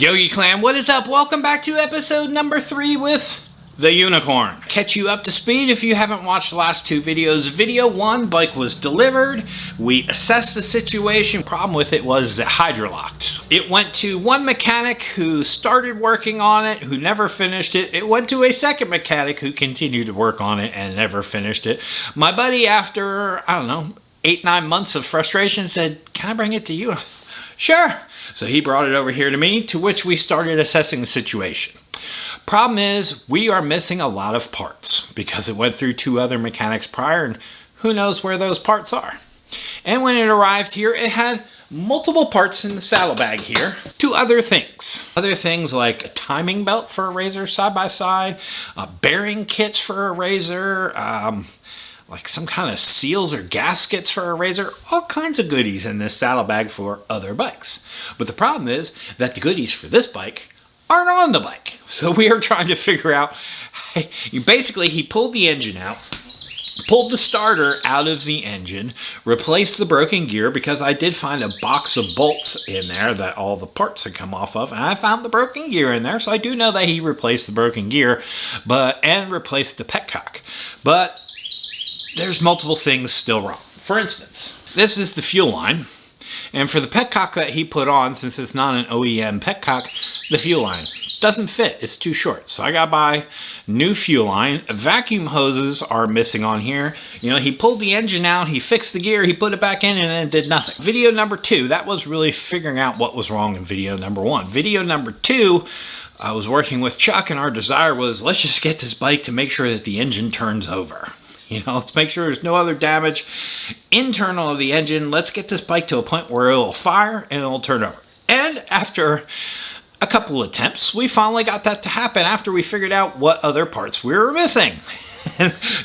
Yogi Clan, what is up? Welcome back to episode number 3 with the Unicorn. Catch you up to speed if you haven't watched the last 2 videos. Video 1, bike was delivered. We assessed the situation. Problem with it was it hydrolocked. It went to one mechanic who started working on it, who never finished it. It went to a second mechanic who continued to work on it and never finished it. My buddy, after, 8-9 months of frustration, said, "Can I bring it to you?" Sure. So he brought it over here to me, to which we started assessing the situation. Problem is, we are missing a lot of parts because it went through 2 other mechanics prior, and who knows where those parts are. And when it arrived here, it had multiple parts in the saddlebag here to other things. Other things like a timing belt for a razor side-by-side, bearing kits for a razor, like some kind of seals or gaskets for a razor, all kinds of goodies in this saddlebag for other bikes. But the problem is that the goodies for this bike aren't on the bike. So we are trying to figure out, basically he pulled the engine out, pulled the starter out of the engine, replaced the broken gear, because I did find a box of bolts in there that all the parts had come off of, and I found the broken gear in there, so I do know that he replaced the broken gear, and replaced the petcock. But there's multiple things still wrong. For instance, this is the fuel line, and for the petcock that he put on, since it's not an OEM petcock, the fuel line doesn't fit. It's too short. So I gotta buy new fuel line. Vacuum hoses are missing on here. He pulled the engine out, he fixed the gear, he put it back in, and then did nothing. Video number 2, that was really figuring out what was wrong in video number 1. Video number 2, I was working with Chuck, and our desire was, let's just get this bike to make sure that the engine turns over. Let's make sure there's no other damage internal of the engine. Let's get this bike to a point where it'll fire and it'll turn over. And after a couple attempts, we finally got that to happen after we figured out what other parts we were missing.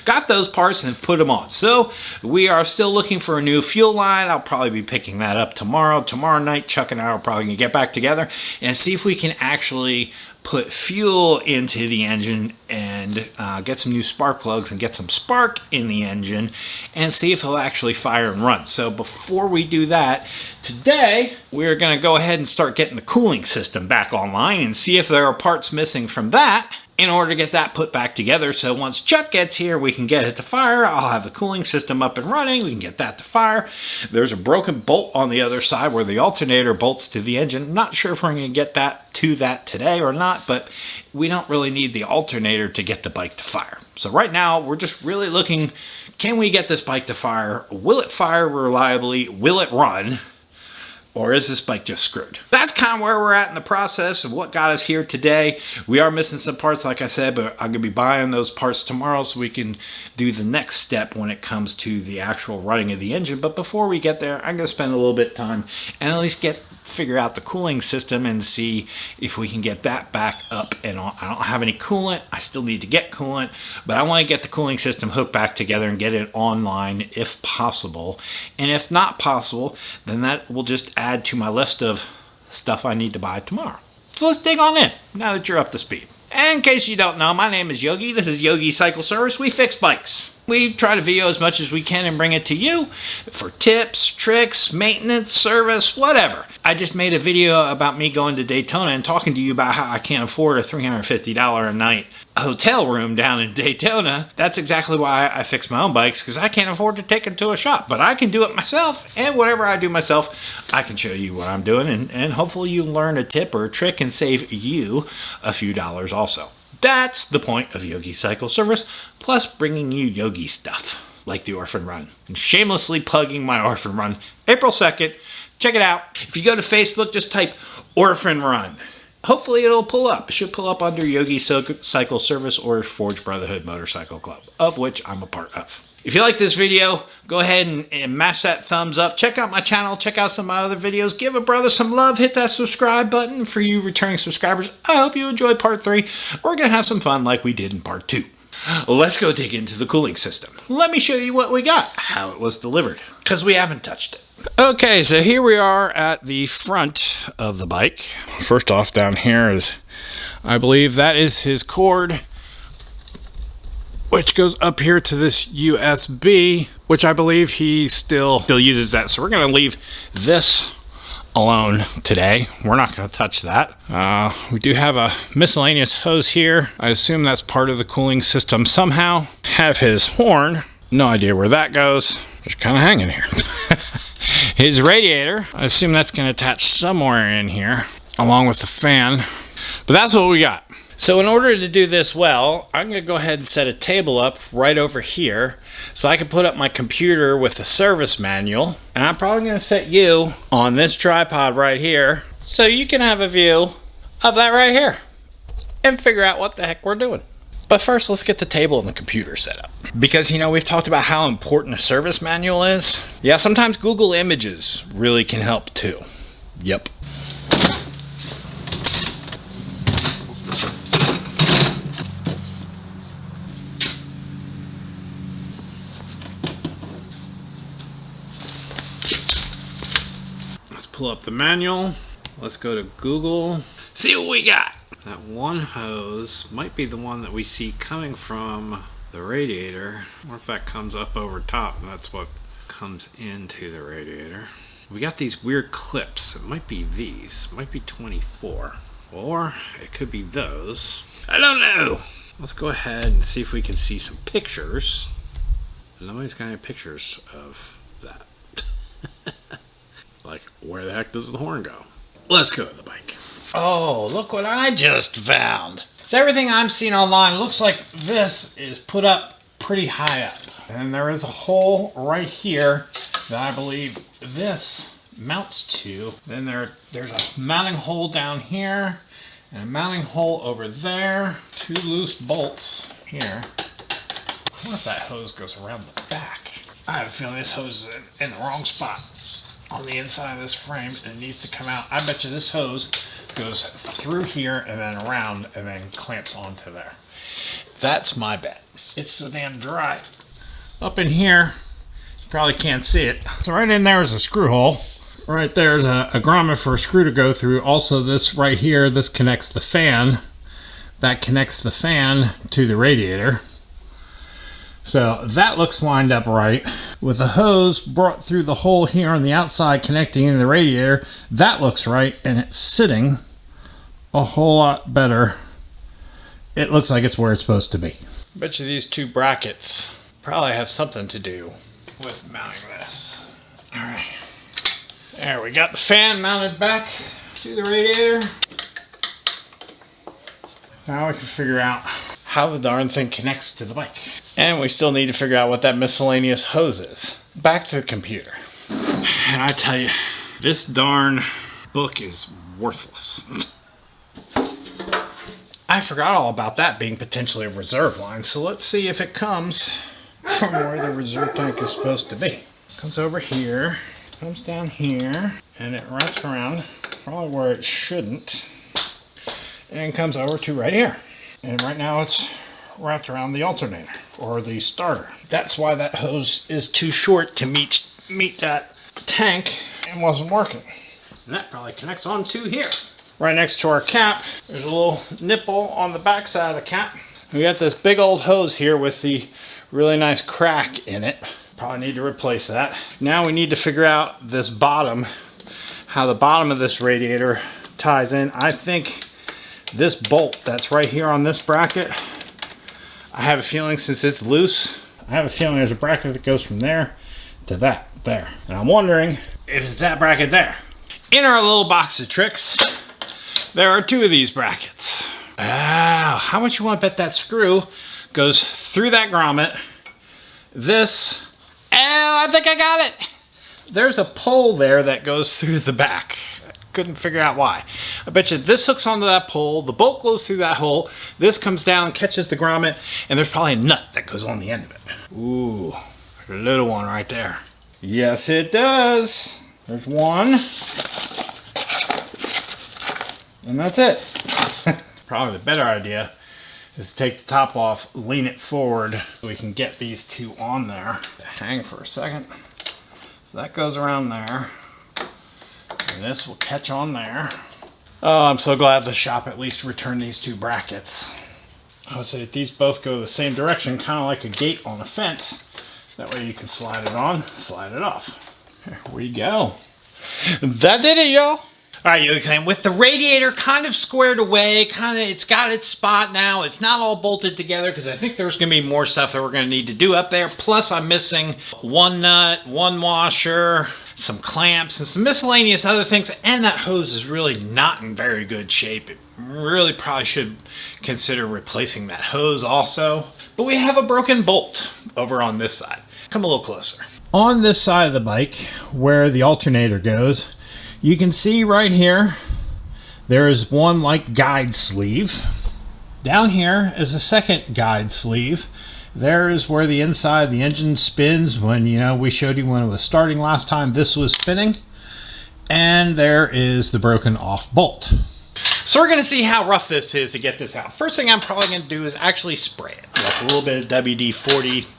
Got those parts and put them on. So we are still looking for a new fuel line. I'll probably be picking that up tomorrow. Tomorrow night, Chuck and I are probably going to get back together and see if we can actually put fuel into the engine and get some new spark plugs and get some spark in the engine and see if it'll actually fire and run. So before we do that, today we're going to go ahead and start getting the cooling system back online and see if there are parts missing from that in order to get that put back together. So once Chuck gets here, we can get it to fire. I'll have the cooling system up and running. We can get that to fire. There's a broken bolt on the other side where the alternator bolts to the engine. Not sure if we're going to get that today or not, but we don't really need the alternator to get the bike to fire. So right now, we're just really looking, can we get this bike to fire? Will it fire reliably? Will it run? Or is this bike just screwed? That's kind of where we're at in the process of what got us here today. We are missing some parts, like I said, but I'm going to be buying those parts tomorrow so we can do the next step when it comes to the actual running of the engine. But before we get there, I'm going to spend a little bit of time and at least figure out the cooling system and see if we can get that back up and on. I don't have any coolant. I still need to get coolant, but I want to get the cooling system hooked back together and get it online if possible. And if not possible, then that will just add to my list of stuff I need to buy tomorrow. So let's dig on in now that you're up to speed. And in case you don't know, my name is Yogi. This is Yogi Cycle Service. We fix bikes. We try to video as much as we can and bring it to you for tips, tricks, maintenance, service, whatever. I just made a video about me going to Daytona and talking to you about how I can't afford a $350 a night hotel room down in Daytona. That's exactly why I fix my own bikes, because I can't afford to take it to a shop. But I can do it myself, and whatever I do myself, I can show you what I'm doing, and hopefully you learn a tip or a trick and save you a few dollars also. That's the point of Yogi Cycle Service, plus bringing you Yogi stuff, like the Orphan Run. And shamelessly plugging my Orphan Run, April 2nd. Check it out. If you go to Facebook, just type Orphan Run. Hopefully it'll pull up. It should pull up under Yogi Cycle Service or Forge Brotherhood Motorcycle Club, of which I'm a part of. If you like this video, go ahead and mash that thumbs up. Check out my channel. Check out some of my other videos. Give a brother some love. Hit that subscribe button for you returning subscribers. I hope you enjoyed part 3. We're going to have some fun like we did in part 2. Let's go dig into the cooling system. Let me show you what we got, how it was delivered, because we haven't touched it. Okay, so here we are at the front of the bike. First off, down here is, I believe that is his cord, which goes up here to this USB, which I believe he still uses that. So we're going to leave this alone today. We're not going to touch that. We do have a miscellaneous hose here. I assume that's part of the cooling system somehow. Have his horn. No idea where that goes. Just kind of hanging here. His radiator. I assume that's going to attach somewhere in here along with the fan. But that's what we got. So in order to do this well, I'm going to go ahead and set a table up right over here so I can put up my computer with the service manual. And I'm probably going to set you on this tripod right here so you can have a view of that right here and figure out what the heck we're doing. But first, let's get the table and the computer set up. Because, you know, we've talked about how important a service manual is. Yeah, sometimes Google Images really can help too. Yep. Pull up the manual. Let's go to Google. See what we got. That one hose might be the one that we see coming from the radiator. Or if that comes up over top, and that's what comes into the radiator. We got these weird clips. It might be these. It might be 24. Or it could be those. I don't know. Let's go ahead and see if we can see some pictures. Nobody's got any pictures of that. Like, where the heck does the horn go? Let's go to the bike. Oh, look what I just found. So everything I'm seeing online looks like this is put up pretty high up. And there is a hole right here that I believe this mounts to. Then there's a mounting hole down here and a mounting hole over there. 2 loose bolts here. I wonder if that hose goes around the back. I have a feeling this hose is in the wrong spot. On the inside of this frame, and it needs to come out. I bet you this hose goes through here and then around and then clamps onto there. That's my bet. It's so damn dry. Up in here, you probably can't see it. So right in there is a screw hole. Right there is a grommet for a screw to go through. Also this right here, this connects the fan. That connects the fan to the radiator. So that looks lined up right. With the hose brought through the hole here on the outside connecting into the radiator, that looks right, and it's sitting a whole lot better. It looks like it's where it's supposed to be. Bet you these 2 brackets probably have something to do with mounting this. Alright. There, we got the fan mounted back to the radiator. Now we can figure out how the darn thing connects to the bike. And we still need to figure out what that miscellaneous hose is. Back to the computer. And I tell you, this darn book is worthless. I forgot all about that being potentially a reserve line, so let's see if it comes from where the reserve tank is supposed to be. Comes over here, comes down here, and it wraps around probably where it shouldn't, and comes over to right here. And right now it's wrapped around the alternator or the starter. That's why that hose is too short to meet that tank and wasn't working. And that probably connects on to here. Right next to our cap, there's a little nipple on the back side of the cap. We got this big old hose here with the really nice crack in it. Probably need to replace that. Now we need to figure out this bottom, how the bottom of this radiator ties in. I think this bolt that's right here on this bracket, I have a feeling since it's loose, I have a feeling there's a bracket that goes from there to that, there. And I'm wondering if it's that bracket there. In our little box of tricks, there are 2 of these brackets. How much you want to bet that screw goes through that grommet? This, I think I got it. There's a pole there that goes through the back. Couldn't figure out why. I bet you this hooks onto that pole, the bolt goes through that hole, this comes down, catches the grommet, and there's probably a nut that goes on the end of it. Ooh, a little one right there. Yes, it does. There's one. And that's it. Probably the better idea is to take the top off, lean it forward, so we can get these 2 on there. Hang for a second. So that goes around there. And this will catch on there. Oh, I'm so glad the shop at least returned these 2 brackets. I would say that these both go the same direction, kind of like a gate on a fence. That way you can slide it on, slide it off. There we go. That did it, y'all. Alright, Yogi Clan, with the radiator kind of squared away, it's got its spot now. It's not all bolted together because I think there's going to be more stuff that we're going to need to do up there. Plus, I'm missing one nut, one washer, some clamps, and some miscellaneous other things. And that hose is really not in very good shape. It really probably should consider replacing that hose also. But we have a broken bolt over on this side. Come a little closer. On this side of the bike, where the alternator goes, you can see right here, there is one like guide sleeve. Down here is a second guide sleeve. There is where the inside of the engine spins when, we showed you when it was starting last time, this was spinning. And there is the broken off bolt. So we're going to see how rough this is to get this out. First thing I'm probably going to do is actually spray it with a little bit of WD-40.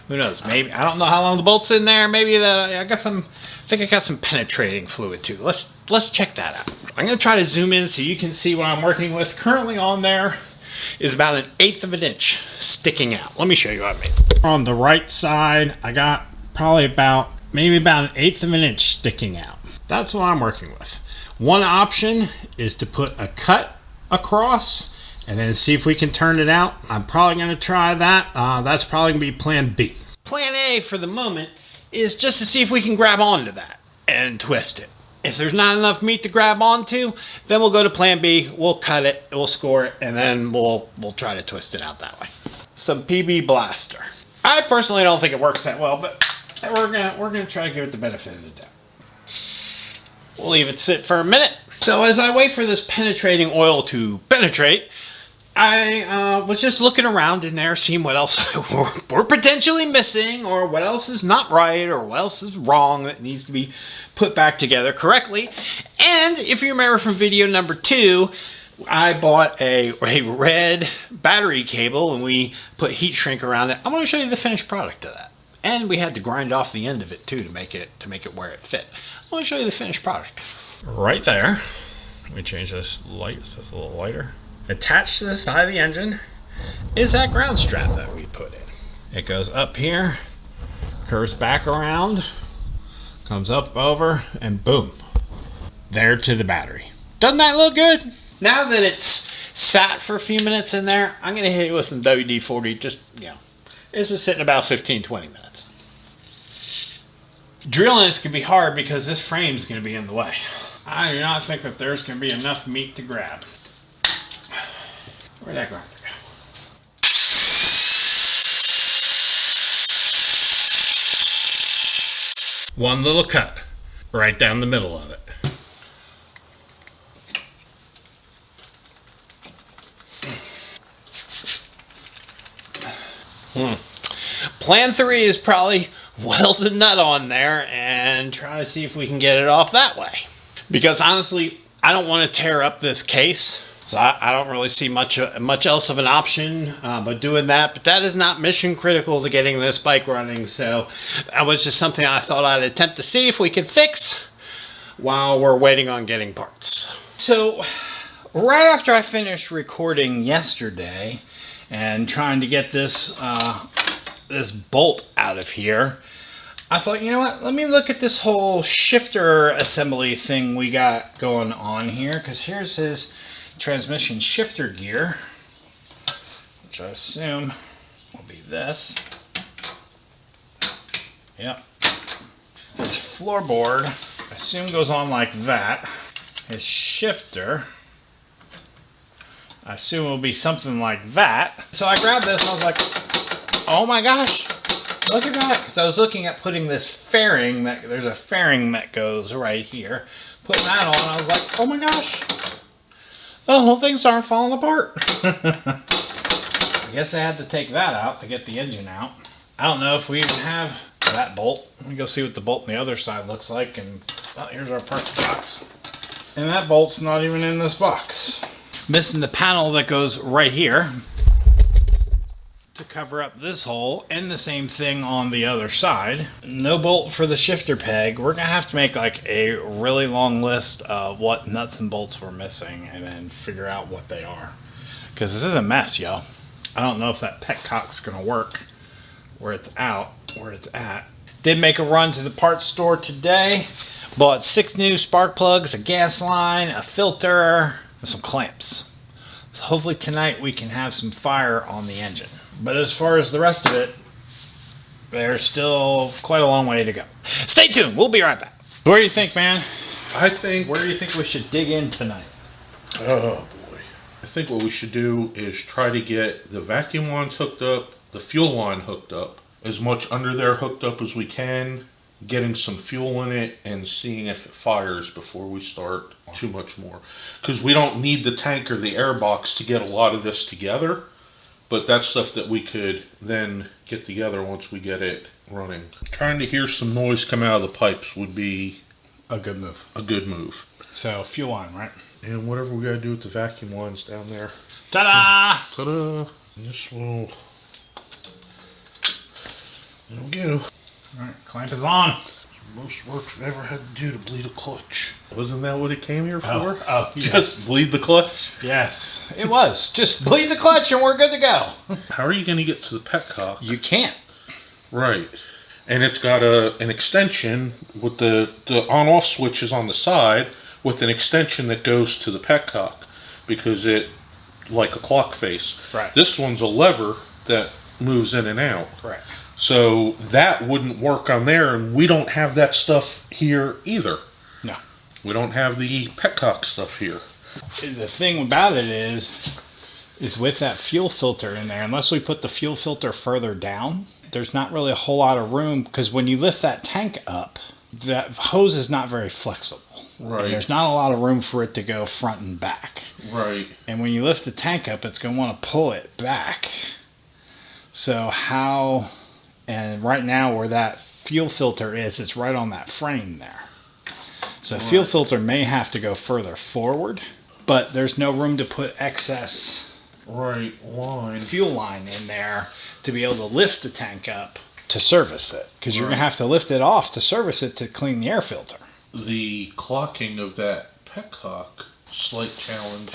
Who knows? Maybe, I don't know how long the bolt's in there. Maybe I think I got some penetrating fluid too. Let's check that out. I'm going to try to zoom in so you can see what I'm working with. Currently on there is about 1/8 of an inch sticking out. Let me show you what I mean. On the right side, I got probably maybe about 1/8 of an inch sticking out. That's what I'm working with. One option is to put a cut across and then see if we can turn it out. I'm probably going to try that. That's probably going to be plan B. Plan A for the moment is just to see if we can grab onto that and twist it. If there's not enough meat to grab onto, then we'll go to plan B, we'll cut it, we'll score it, and then we'll try to twist it out that way. Some PB Blaster. I personally don't think it works that well, but we're gonna try to give it the benefit of the doubt. We'll leave it sit for a minute. So as I wait for this penetrating oil to penetrate, I was just looking around in there, seeing what else we're potentially missing, or what else is not right, or what else is wrong that needs to be put back together correctly. And if you remember from video number 2, I bought a red battery cable and we put heat shrink around it. I'm going to show you the finished product of that. And we had to grind off the end of it too to make it where it fit. I'm going to show you the finished product. Right there. Let me change this light so it's a little lighter. Attached to the side of the engine is that ground strap that we put in. It goes up here, curves back around, comes up over, and boom, there to the battery. Doesn't that look good? Now that it's sat for a few minutes in there, I'm going to hit it with some WD-40. It's been sitting about 15-20 minutes. Drilling this can be hard because this frame is going to be in the way. I do not think that there's going to be enough meat to grab. Where'd that grinder go? One little cut right down the middle of it. Plan 3 is probably weld the nut on there and try to see if we can get it off that way. Because honestly, I don't want to tear up this case. So I don't really see much else of an option but doing that. But that is not mission critical to getting this bike running. So that was just something I thought I'd attempt to see if we could fix while we're waiting on getting parts. So right after I finished recording yesterday and trying to get this this bolt out of here, I thought, you know what, let me look at this whole shifter assembly thing we got going on here. Because here's his transmission shifter gear, which I assume will be this. Yep. His floorboard, I assume, goes on like that. His shifter, I assume, will be something like that. So I grabbed this and I was like, oh my gosh, look at that. Because I was looking at putting this fairing, there's a fairing that goes right here. Putting that on, I was like, oh my gosh. The whole thing's starting falling apart. I guess I had to take that out to get the engine out. I don't know if we even have that bolt. Let me go see what the bolt on the other side looks like. And well, here's our parts box. And that bolt's not even in this box. Missing the panel that goes right here to cover up this hole, and the same thing on the other side. No bolt for the shifter peg. We're gonna have to make like a really long list of what nuts and bolts we're missing and then figure out what they are, because this is a mess, y'all. I don't know if that petcock's gonna work where it's at. Did make a run to the parts store today. Bought 6 new spark plugs, a gas line, a filter, and some clamps. So hopefully tonight we can have some fire on the engine. But as far as the rest of it, there's still quite a long way to go. Stay tuned. We'll be right back. What do you think, man? I think... Where do you think we should dig in tonight? Oh, boy. I think what we should do is try to get the vacuum lines hooked up, the fuel line hooked up, as much under there hooked up as we can, getting some fuel in it, and seeing if it fires before we start too much more. Because we don't need the tank or the air box to get a lot of this together, but that's stuff that we could then get together once we get it running. Trying to hear some noise come out of the pipes would be A good move. a good move. So, fuel line, right? And whatever we gotta do with the vacuum lines down there. Ta-da! Ta-da! This will... There we go. Alright, clamp is on. Most work I've ever had to do to bleed a clutch. Wasn't that what it came here for? Oh, yes. Just bleed the clutch? Yes, it was. Just bleed the clutch and we're good to go. How are you going to get to the petcock? You can't. Right. And it's got an extension with the on-off switches on the side with an extension that goes to the petcock because it, like a clock face. Right. This one's a lever that moves in and out. Right. So that wouldn't work on there, and we don't have that stuff here either. No. We don't have the petcock stuff here. The thing about it is with that fuel filter in there, unless we put the fuel filter further down, there's not really a whole lot of room, because when you lift that tank up, that hose is not very flexible. Right. And there's not a lot of room for it to go front and back. Right. And when you lift the tank up, it's going to want to pull it back. So how... And right now where that fuel filter is, it's right on that frame there. So fuel filter may have to go further forward, but there's no room to put excess fuel line in there to be able to lift the tank up to service it. Because you're going to have to lift it off to service it to clean the air filter. The clocking of that petcock, slight challenge,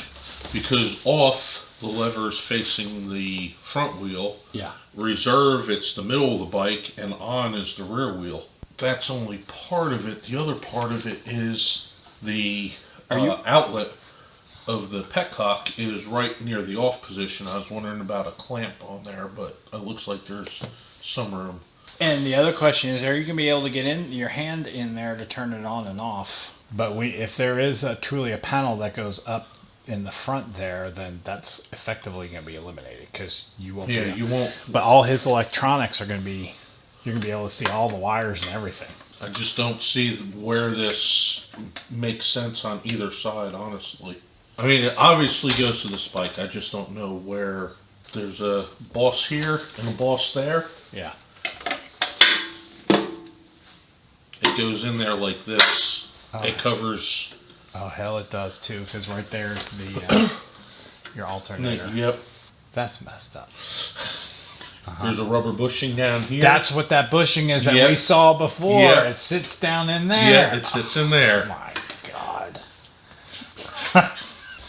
because off the lever's facing the front wheel. Yeah. Reserve, it's the middle of the bike, and on is the rear wheel. That's only part of it. The other part of it is the outlet of the petcock is right near the off position. I was wondering about a clamp on there, but it looks like there's some room. And the other question is, are you going to be able to get in your hand in there to turn it on and off? But if there is truly a panel that goes up in the front there, then that's effectively going to be eliminated because you won't. Yeah, you won't. But all his electronics are going to be. You're going to be able to see all the wires and everything. I just don't see where this makes sense on either side, honestly. I mean, it obviously goes to the spike. I just don't know where there's a boss here and a boss there. Yeah. It goes in there like this. It covers. Oh, hell, it does too, because right there's the your alternator. Yep. That's messed up. There's a rubber bushing down here. That's what that bushing is that we saw before. Yeah. It sits down in there. Yeah, it sits in there. Oh my God.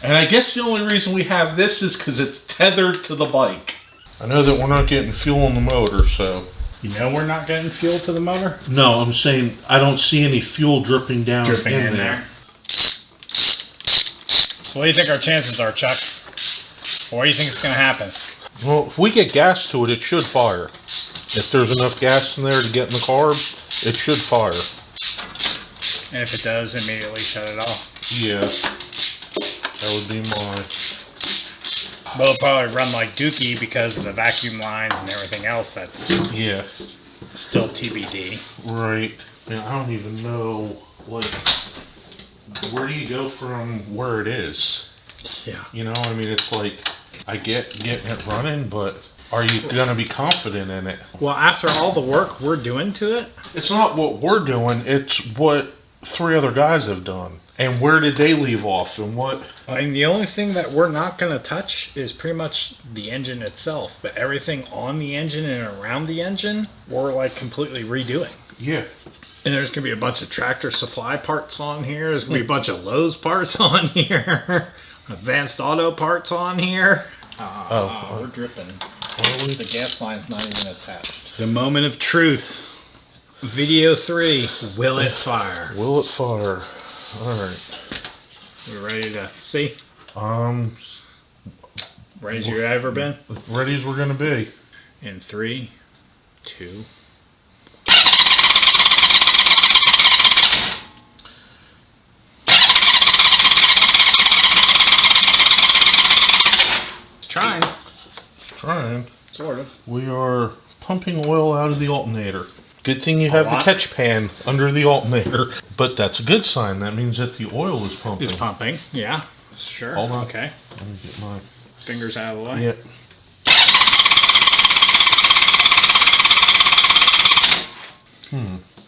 And I guess the only reason we have this is because it's tethered to the bike. I know that we're not getting fuel in the motor, so... You know we're not getting fuel to the motor? No, I'm saying I don't see any fuel dripping down in there. So what do you think our chances are, Chuck? Or what do you think is going to happen? Well, if we get gas to it, it should fire. If there's enough gas in there to get in the carb, it should fire. And if it does, immediately shut it off. Yeah. That would be my... Well, it'll probably run like Dookie because of the vacuum lines and everything else that's still TBD. Right. Man, I don't even know, like, where do you go from where it is? Yeah. You know, I mean, it's like, I get getting it running, but are you going to be confident in it? Well, after all the work we're doing to it? It's not what we're doing, it's what 3 other guys have done. And where did they leave off and what? I mean, the only thing that we're not going to touch is pretty much the engine itself. But everything on the engine and around the engine, we're like completely redoing. Yeah. And there's going to be a bunch of Tractor Supply parts on here. There's going to be a bunch of Lowe's parts on here. Advanced Auto parts on here. We're dripping. The gas line's not even attached. The moment of truth. Video 3, will it fire? Will it fire? All right. You ready to see? Ready as you've ever been? Ready as we're gonna be. In 3, 2. Trying. Sort of. We are pumping oil out of the alternator. Good thing you have the catch pan under the alternator. But that's a good sign. That means that the oil is pumping. It's pumping, yeah. Sure. Hold on. Okay. Let me get my Fingers out of the way. Yep.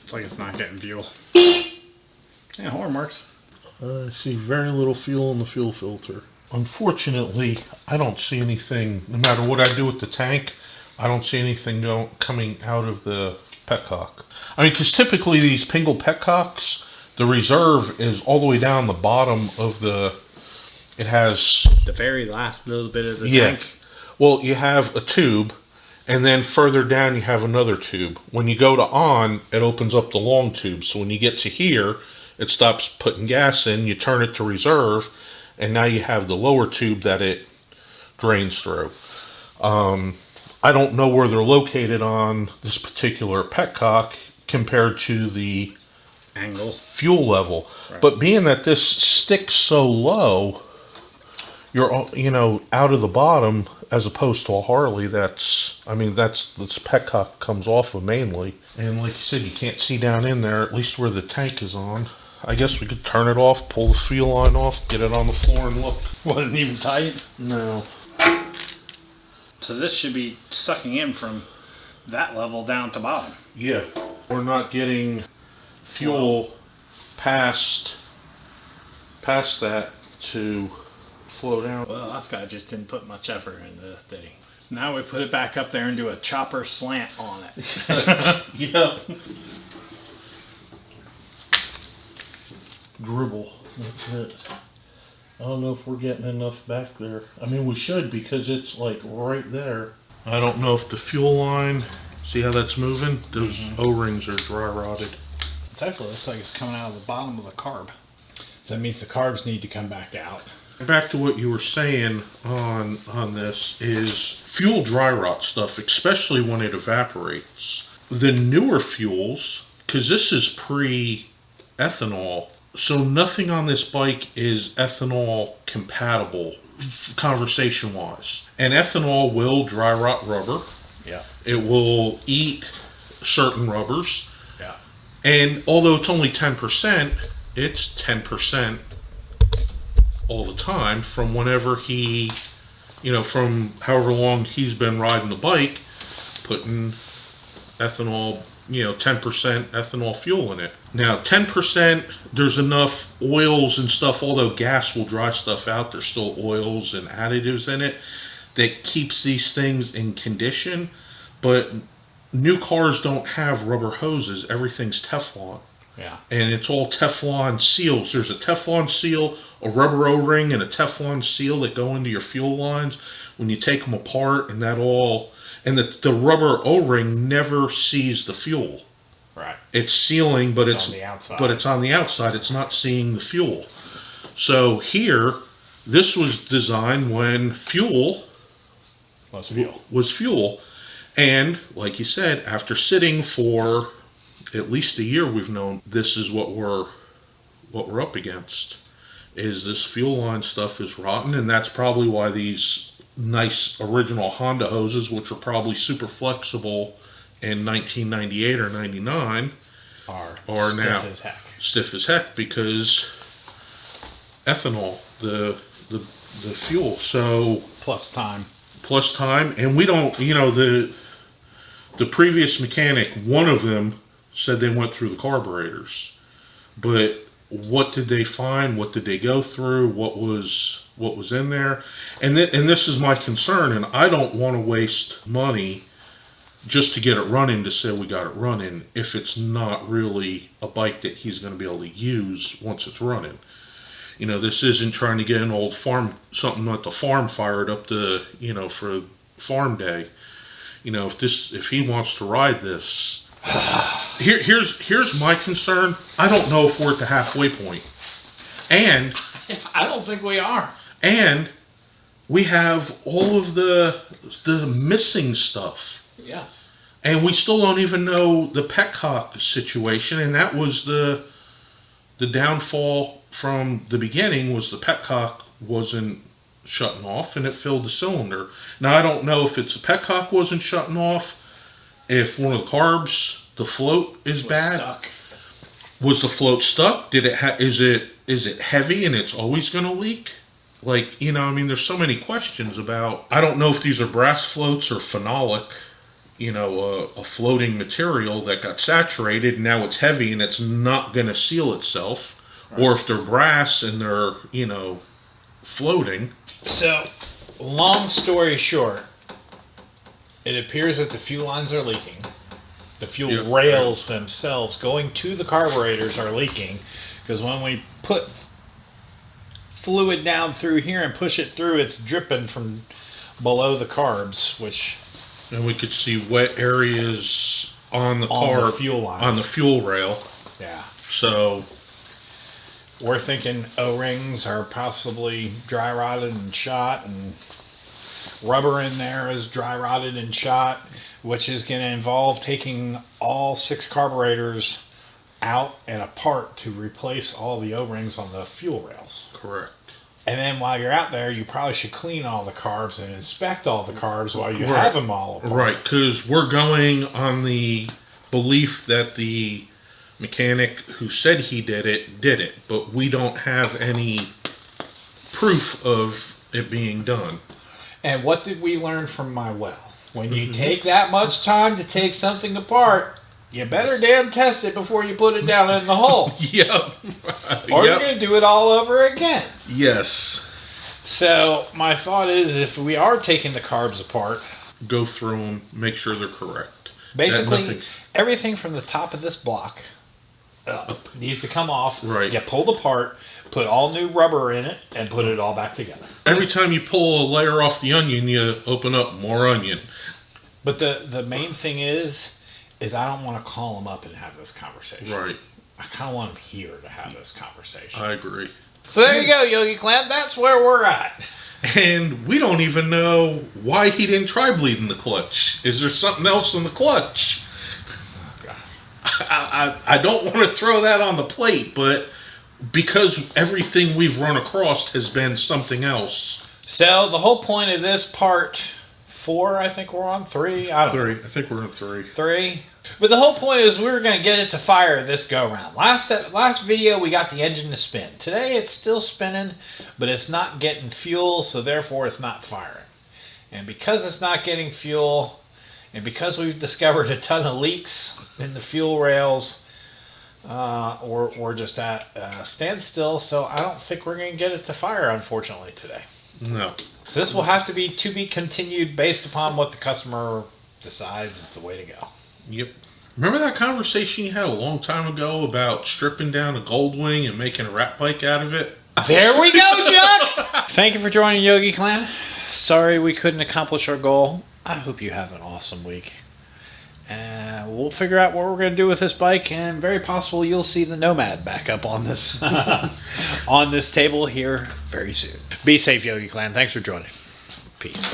It's like it's not getting fuel. Yeah, horn works. I see very little fuel in the fuel filter. Unfortunately, I don't see anything, no matter what I do with the tank, I don't see anything coming out of the petcock. I mean, because typically these Pingle petcocks, the reserve is all the way down the bottom of it has... The very last little bit of the tank. Well, you have a tube, and then further down you have another tube. When you go to on, it opens up the long tube. So when you get to here, it stops putting gas in, you turn it to reserve, and now you have the lower tube that it drains through. I don't know where they're located on this particular petcock compared to the angle fuel level. Right. But being that this sticks so low, you're out of the bottom as opposed to a Harley. This petcock comes off of mainly, and like you said, you can't see down in there, at least where the tank is on. I guess we could turn it off, pull the fuel line off, get it on the floor and look. Wasn't even tight? No. So this should be sucking in from that level down to bottom. Yeah. We're not getting fuel past that to flow down. Well, this guy just didn't put much effort into this, did he? So now we put it back up there and do a chopper slant on it. Yep. Dribble. That's it. I don't know if we're getting enough back there. I mean, we should, because it's like right there. I don't know if the fuel line, see how that's moving? Those O-rings are dry rotted. It actually looks like it's coming out of the bottom of the carb. So that means the carbs need to come back out. Back to what you were saying on this is fuel dry rot stuff, especially when it evaporates. The newer fuels, because this is pre-ethanol, so nothing on this bike is ethanol compatible, conversation-wise. And ethanol will dry rot rubber. Yeah. It will eat certain rubbers. Yeah. And although it's only 10%, it's 10% all the time from whenever from however long he's been riding the bike, putting ethanol, 10% ethanol fuel in it. Now, 10%, there's enough oils and stuff, although gas will dry stuff out, there's still oils and additives in it that keeps these things in condition. But new cars don't have rubber hoses, everything's Teflon. Yeah. And it's all Teflon seals. There's a Teflon seal, a rubber O-ring, and a Teflon seal that go into your fuel lines. When you take them apart, and the rubber O-ring never sees the fuel. Right. It's sealing, but it's on the outside. But it's on the outside. It's not seeing the fuel. So here, this was designed when fuel was fuel. And like you said, after sitting for at least a year, we've known this is what we're up against. Is this fuel line stuff is rotten, and that's probably why these nice original Honda hoses, which are probably super flexible in 1998 or 99, are now stiff as heck. Stiff as heck because ethanol, the fuel. So plus time, and we don't. The previous mechanic, one of them said they went through the carburetors, but what did they find? What did they go through? What was in there? And this is my concern, and I don't want to waste money just to get it running to say we got it running if it's not really a bike that he's going to be able to use once it's running. This isn't trying to get an old something at the farm fired up to, for farm day. If he wants to ride this, Here's my concern. I don't know if we're at the halfway point. And I don't think we are. And we have all of the missing stuff. Yes. And we still don't even know the petcock situation, and that was the downfall from the beginning, was the petcock wasn't shutting off and it filled the cylinder. Now I don't know if it's the petcock wasn't shutting off, if one of the carbs, the float is bad. Stuck. Was the float stuck? Did it is it heavy and it's always going to leak? Like, you know, I mean, there's so many questions about. I don't know if these are brass floats or phenolic, you know, a floating material that got saturated and now it's heavy and it's not going to seal itself, right. Or if they're brass and they're, you know, floating. So, long story short, it appears that the fuel lines are leaking. The fuel rails themselves going to the carburetors are leaking, because when we put fluid down through here and push it through, it's dripping from below the carbs, which... And we could see wet areas on the fuel lines. On the fuel rail. Yeah. So... We're thinking O-rings are possibly dry rotted and shot, and rubber in there is dry rotted and shot, which is going to involve taking all 6 carburetors out and apart to replace all the O-rings on the fuel rails. Correct. And then while you're out there, you probably should clean all the carbs and inspect all the carbs while you have them all apart. Right, because we're going on the belief that the mechanic who said he did it, but we don't have any proof of it being done. And what did we learn from my well? When you take that much time to take something apart, you better damn test it before you put it down in the hole. Yep. Or you're going to do it all over again. Yes. So my thought is, if we are taking the carbs apart, go through them, make sure they're correct. Basically, everything from the top of this block up needs to come off, get pulled apart, put all new rubber in it, and put it all back together. Every time you pull a layer off the onion, you open up more onion. But the main thing is I don't want to call them up and have this conversation. Right. I kind of want them here to have this conversation. I agree. So there you go, Yogi Clan. That's where we're at. And we don't even know why he didn't try bleeding the clutch. Is there something else in the clutch? Oh, God. I don't want to throw that on the plate, but because everything we've run across has been something else. So the whole point of this part 4, I think we're on 3. I don't know. I think we're on 3. 3. But the whole point is we were going to get it to fire this go round. Last video we got the engine to spin. Today it's still spinning, but it's not getting fuel, so therefore it's not firing. And because it's not getting fuel, and because we've discovered a ton of leaks in the fuel rails, we're just at standstill. So I don't think we're going to get it to fire, unfortunately, today. No. So this will have to be continued based upon what the customer decides is the way to go. Yep. Remember that conversation you had a long time ago about stripping down a Goldwing and making a rat bike out of it? There we go, Chuck! Thank you for joining Yogi Clan. Sorry we couldn't accomplish our goal. I hope you have an awesome week. And we'll figure out what we're going to do with this bike, and very possible you'll see the Nomad back up on this on this table here very soon. Be safe, Yogi Clan. Thanks for joining. Peace.